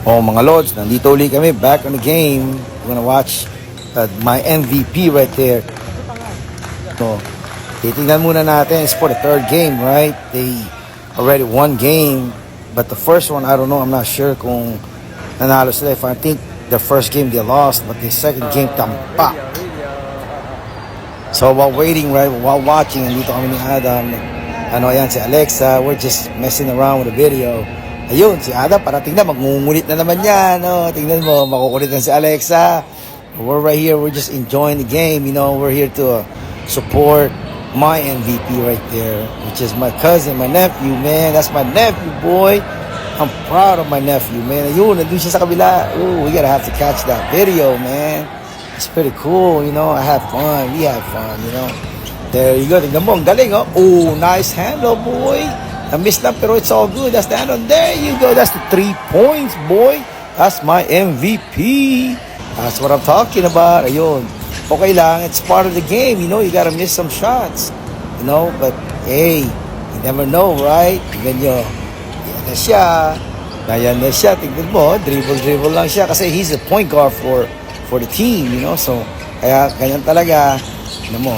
Oh mga Lods, nandito ulit kami, back on the game. We're gonna watch my MVP right there. So, titingnan muna natin. It's for the third game, right? They already won game. But the first one, I don't know. I'm not sure kung nanalo sila. If I think the first game they lost, but the second game, tampa. So while waiting, right, while watching, andito kami ni Adam. Ano yan, si Alexa. We're just messing around with the video. Ayun, si Adam, parating na, magngungulit na naman yan. No? Tingnan mo, makukulit na si Alexa. We're right here, we're just enjoying the game. You know, we're here to support my MVP right there, which is my cousin, my nephew, man. That's my nephew, boy. I'm proud of my nephew, man. Ayun, nandun siya sa kabila. Ooh, we gotta have to catch that video, man. It's pretty cool, you know. I had fun. We had fun, you know. There you go. Tingnan mo, ang galing, oh. Oh, nice handle, boy. I-miss lang, pero it's all good. That's the handle. There you go. That's the 3 points, boy. That's my MVP. That's what I'm talking about. Ayun. Okay lang. It's part of the game. You know, you gotta miss some shots. You know, but hey, you never know, right? Tingnan nyo. Yan na siya. Yan na siya. Tingnan mo, dribble lang siya. Kasi he's a point guard for the team, you know. So, kaya ganyan talaga. Tingnan mo,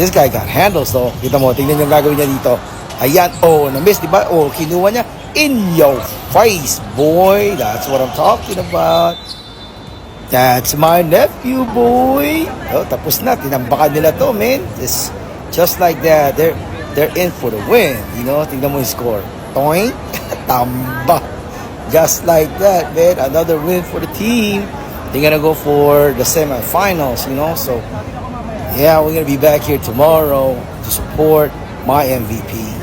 this guy got handles though. Kita mo, tingnan yung gagawin niya dito. Ayan, oh, na-miss, di ba? Oh, kinuha niya. In your face, boy. That's what I'm talking about. That's my nephew, boy. Oh, tapos na. Tinambakan nila to, man. Just like that. They're in for the win. You know, tingnan mo yung score. Toink. Tamba. Just like that, man. Another win for the team. They're gonna go for the semifinals, you know. So, yeah, we're gonna be back here tomorrow to support my MVP.